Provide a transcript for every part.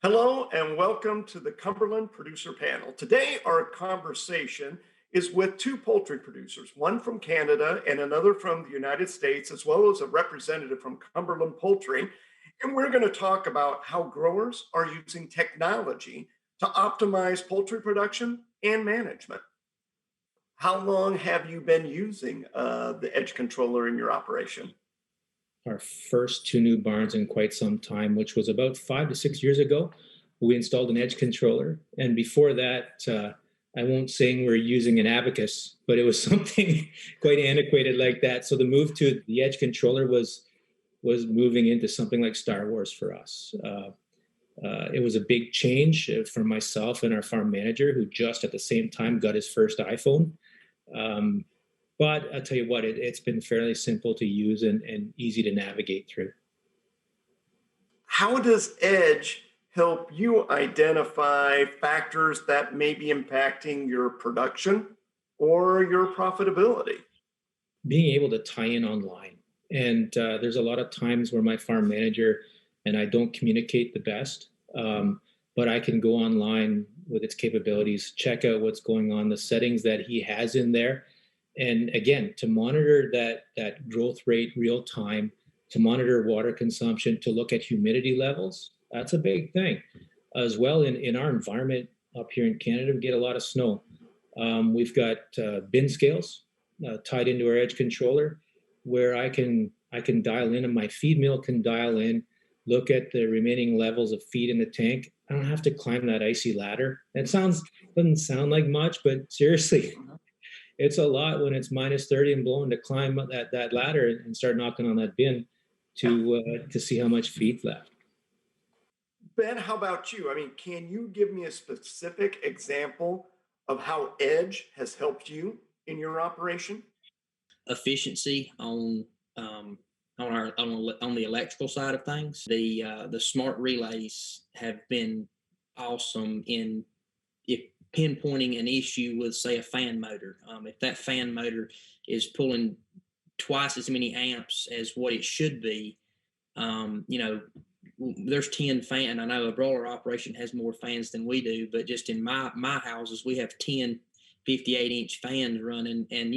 Hello and welcome to the Cumberland Producer Panel. Today, our conversation is with two poultry producers, one from Canada and another from the United States, as well as a representative from Cumberland Poultry. And we're going to talk about how growers are using technology to optimize poultry production and management. How long have you been using the edge controller in your operation? Our first two new barns in quite some time, which was about 5 to 6 years ago. We installed an edge controller, and before that, I won't say we're using an abacus, but it was something quite antiquated like that. So the move to the edge controller was moving into something like Star Wars for us. It was a big change for myself and our farm manager, who just at the same time got his first iPhone. Um, but I'll tell you what, it's been fairly simple to use and easy to navigate through. How does Edge help you identify factors that may be impacting your production or your profitability? Being able to tie in online. And there's a lot of times where my farm manager and I don't communicate the best, but I can go online with its capabilities, check out what's going on, the settings that he has in there, and again to monitor that growth rate real time, to monitor water consumption, to look at humidity levels. That's a big thing as well. In our environment up here in Canada, we get a lot of snow. We've got bin scales tied into our edge controller, where I can dial in, and my feed mill can dial in, look at the remaining levels of feed in the tank. I don't have to climb that icy ladder. It doesn't sound like much, but seriously, it's a lot when it's minus 30 and blowing to climb that ladder and start knocking on that bin to see how much feed's left. Ben, how about you? I mean, can you give me a specific example of how Edge has helped you in your operation? Efficiency on the electrical side of things. The smart relays have been awesome in if pinpointing an issue with, say, a fan motor. If that fan motor is pulling twice as many amps as what it should be, you know, there's 10 fan. I know a broiler operation has more fans than we do, but just in my houses, we have 10 58-inch fans running. And,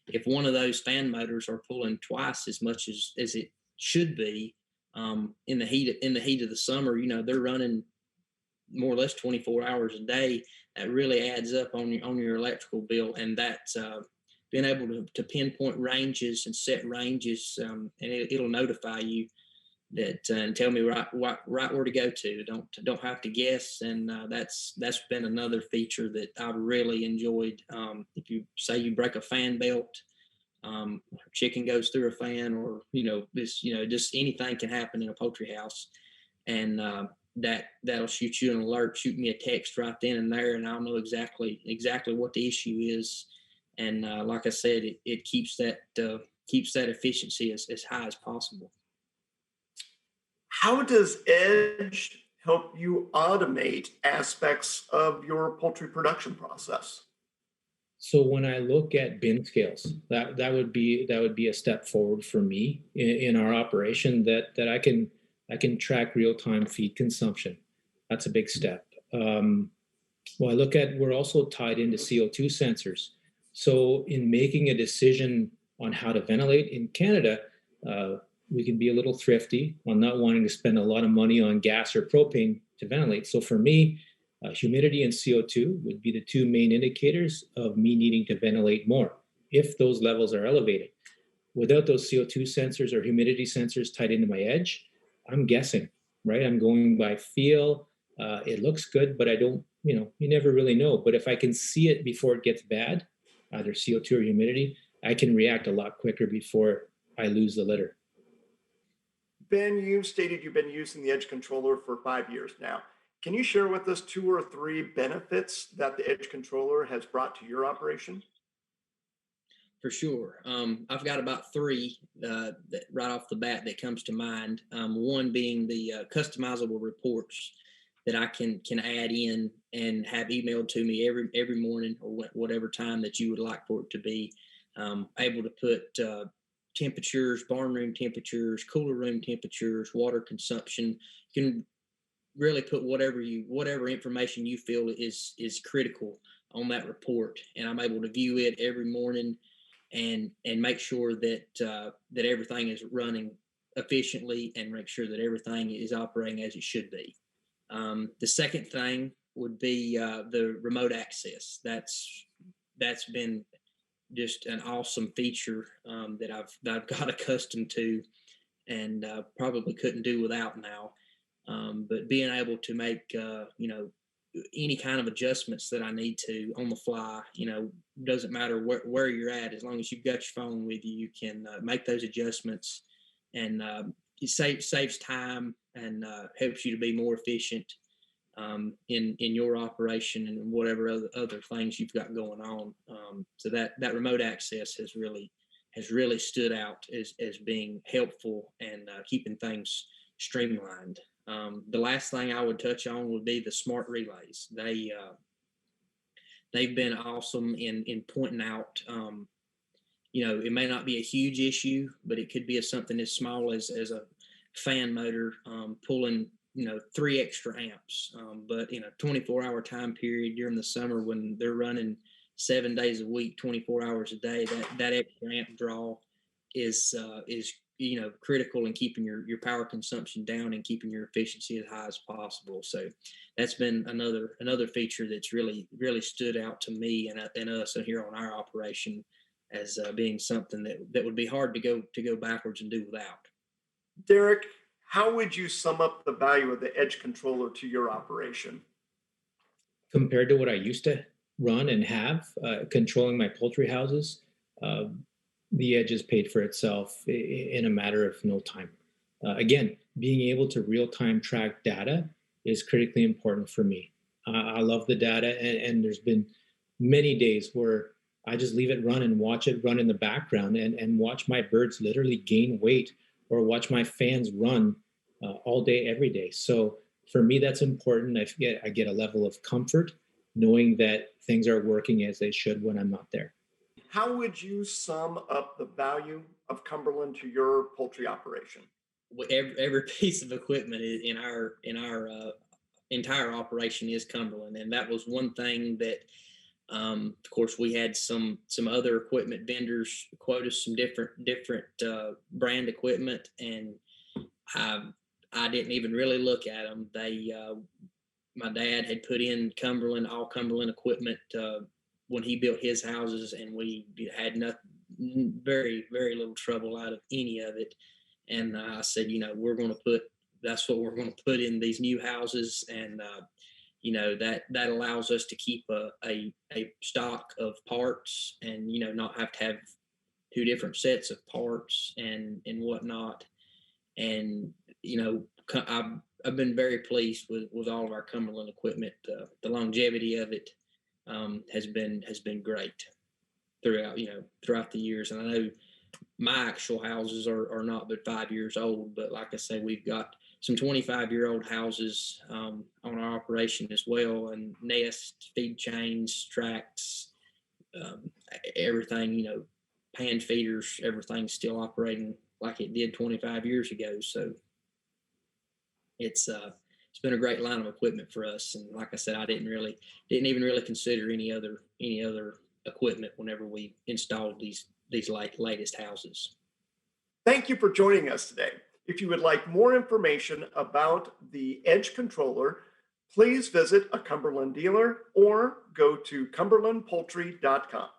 if one of those fan motors are pulling twice as much as it should be, in the heat of the summer, they're running more or less 24 hours a day. That really adds up on your electrical bill. And that's being able to pinpoint ranges and set ranges, and it'll notify you that and tell me right where to go to. Don't have to guess. And that's been another feature that I've really enjoyed. If you say you break a fan belt, chicken goes through a fan, or just anything can happen in a poultry house, and that'll shoot you an alert, shoot me a text right then and there, and I'll know exactly what the issue is. And like I said, it keeps that efficiency as high as possible. How does Edge help you automate aspects of your poultry production process? So when I look at bin scales, that would be a step forward for me in our operation, that I can track real time feed consumption. That's a big step. Well, we're also tied into CO2 sensors. So in making a decision on how to ventilate in Canada, we can be a little thrifty on not wanting to spend a lot of money on gas or propane to ventilate. So for me, humidity and CO2 would be the two main indicators of me needing to ventilate more if those levels are elevated. Without those CO2 sensors or humidity sensors tied into my edge, I'm guessing, right? I'm going by feel. It looks good, but I don't, you never really know. But if I can see it before it gets bad, either CO2 or humidity, I can react a lot quicker before I lose the litter. Ben, you stated you've been using the Edge controller for 5 years now. Can you share with us two or three benefits that the Edge controller has brought to your operation? For sure. I've got about three that right off the bat that comes to mind. One being the customizable reports that I can add in and have emailed to me every morning, or whatever time that you would like for it to be. Able to put temperatures, barn room temperatures, cooler room temperatures, water consumption. You can really put whatever information you feel is critical on that report, and I'm able to view it every morning and make sure that everything is running efficiently and make sure that everything is operating as it should be. The second thing would be the remote access. That's been just an awesome feature that I've got accustomed to and probably couldn't do without now. But being able to make any kind of adjustments that I need to on the fly, doesn't matter where you're at, as long as you've got your phone with you, you can make those adjustments, and it saves time and helps you to be more efficient in your operation and whatever other things you've got going on. So that remote access has really stood out as being helpful and keeping things streamlined. The last thing I would touch on would be the smart relays. They've been awesome in pointing out. It may not be a huge issue, but it could be something as small as a fan motor pulling 3 extra amps. But in a 24-hour time period during the summer when they're running 7 days a week, 24 hours a day, that extra amp draw is critical in keeping your power consumption down and keeping your efficiency as high as possible. So that's been another feature that's really stood out to me and us here on our operation as being something that would be hard to go backwards and do without. Derek, how would you sum up the value of the edge controller to your operation? Compared to what I used to run and have controlling my poultry houses, uh, the edge has paid for itself in a matter of no time. Again, being able to real time track data is critically important for me. I love the data, and there's been many days where I just leave it run and watch it run in the background and watch my birds literally gain weight or watch my fans run all day, every day. So for me, that's important. I get a level of comfort knowing that things are working as they should when I'm not there. How would you sum up the value of Cumberland to your poultry operation? Every piece of equipment in our entire operation is Cumberland, and that was one thing that, of course, we had some other equipment vendors quote us some different brand equipment, and I I didn't even really look at them. My dad had put in all Cumberland equipment when he built his houses, and we had very very little trouble out of any of it. And I said, that's what we're going to put in these new houses, and that allows us to keep a stock of parts, and not have 2 different sets of parts and whatnot. And I've been very pleased with all of our Cumberland equipment. The longevity of it has been great throughout the years. And I know my actual houses are not but 5 years old, but like I say, we've got some 25-year-old houses on our operation as well, and nest, feed chains, tracks, um, everything, pan feeders, everything's still operating like it did 25 years ago. So it's been a great line of equipment for us. And like I said, I didn't even really consider any other equipment whenever we installed these latest houses. Thank you for joining us today. If you would like more information about the Edge controller, please visit a Cumberland dealer or go to cumberlandpoultry.com.